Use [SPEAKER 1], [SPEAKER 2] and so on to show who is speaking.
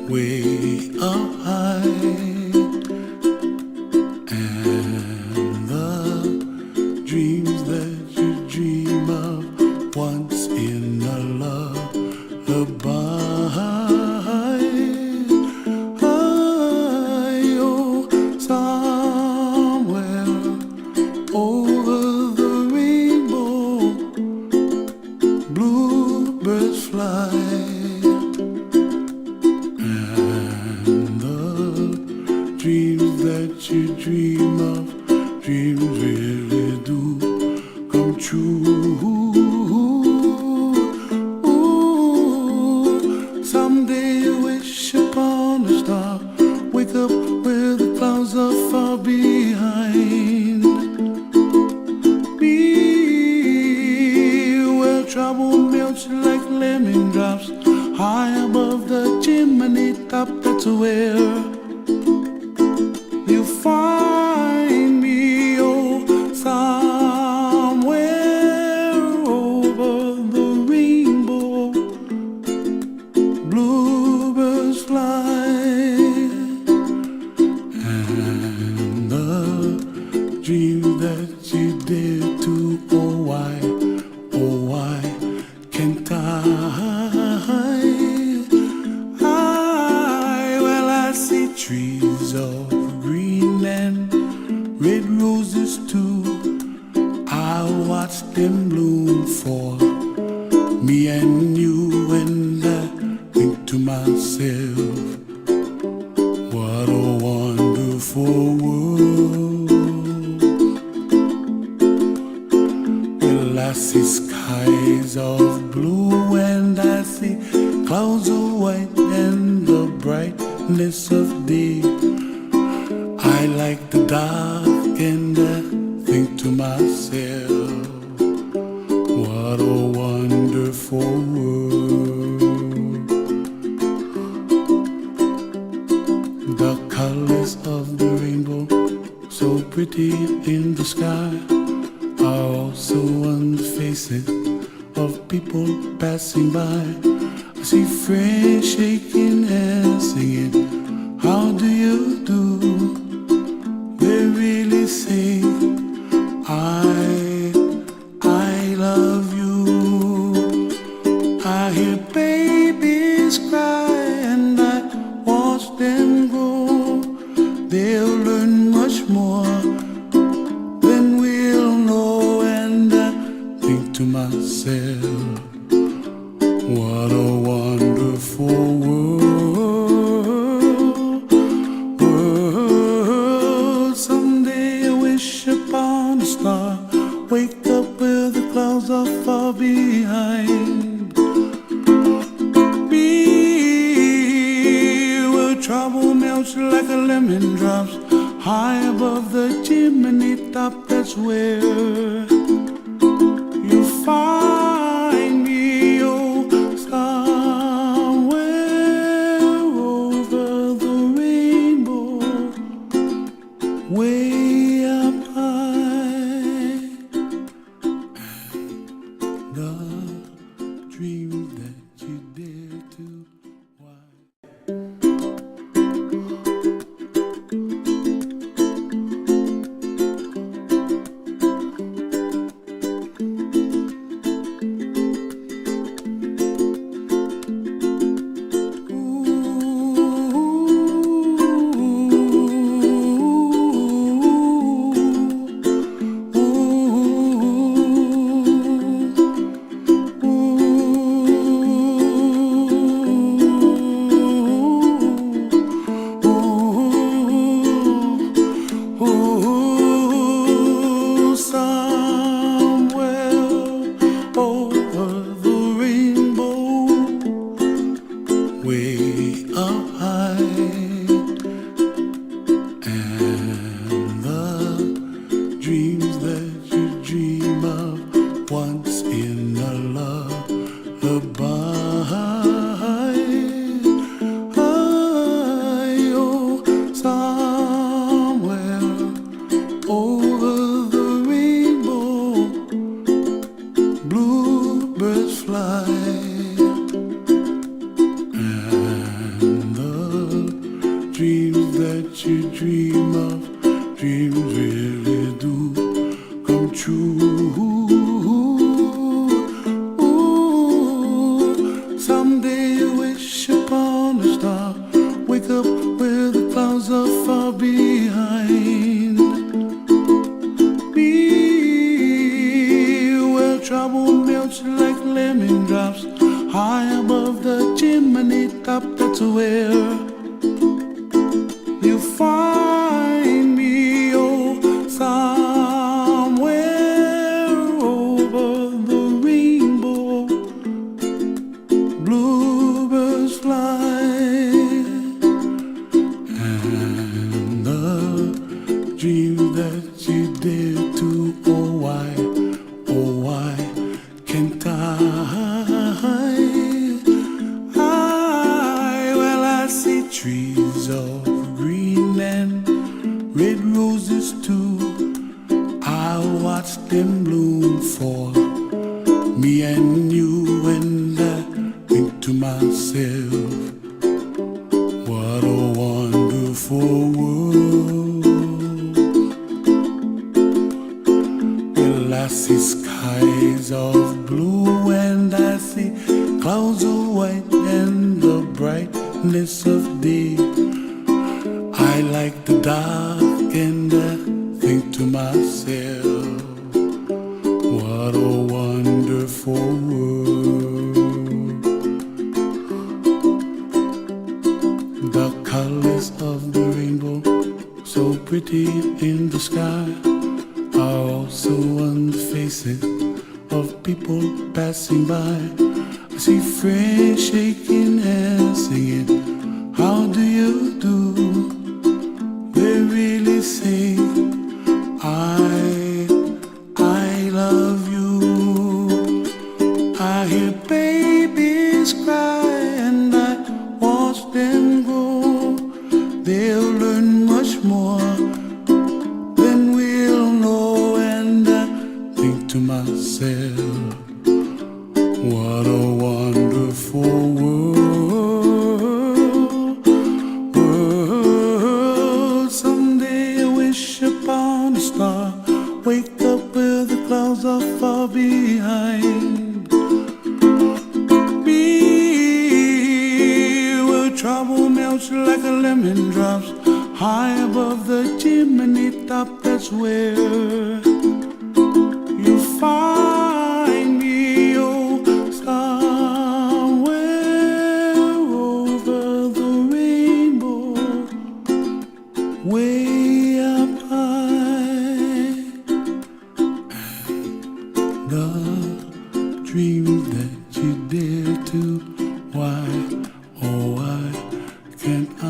[SPEAKER 1] way up high, and the dreams that you dream of once in a lullaby. Oh, somewhere over the rainbow, bluebirds fly. Dreams that you dream of, dreams really do come true. Ooh, someday you wish upon a star, wake up where the clouds are far behind me, where trouble melts like lemon drops, high above the chimney top. That's where you find me, oh, somewhere over the rainbow, bluebirds fly, and the dream that you dare to, oh why can't well, I see trees of green and red roses too. I watch them bloom for me and you, and I think to myself, what a wonderful world. Well, I see skies of blue and I see clouds of white and the brightness of day. I like the dark and I think to myself, what a wonderful world. The colors of the rainbow, so pretty in the sky, are also on the faces of people passing by. I see friends shaking hands singing, how do you do? They really say, I love you. I hear babies cry and I watch them grow. They'll learn much more than we'll know, and I think to myself, what a wonderful world. Someday I wish upon a star, wake up where the clouds are far behind me, where trouble melts like a lemon drops, high above the chimney top. That's where you find me, oh, somewhere over the rainbow, way up high, and the dreams that you dare to. Way up high, and the dreams that you dream of once in a lullaby. Oh, somewhere over the rainbow, bluebirds fly. And that's where you find me. Oh, somewhere over the rainbow, bluebirds fly, and the dream that you dare to. Oh why can't well, I see trees of green and red roses too. I watch them bloom for me and you, and I think to myself, what a wonderful world. Well, I see skies of blue and I see clouds of white and the brightness of day. I like the dark and I think to myself, what a wonderful world. The colors of the rainbow, so pretty in the sky, are also on the faces of people passing by. I see friends shaking hands, singing, how do you do? They really say, I love you. I hear babies cry and I watch them grow. They'll learn much more than we'll know, and I think to myself, what a wonderful world. Someday I wish upon a star, wake up where the clouds are far behind me, where trouble melts like a lemon drops high above the chimney top. That's where you find me. Oh, somewhere over the rainbow, way up high, and the dreams that you dare to. Why, oh why can't I?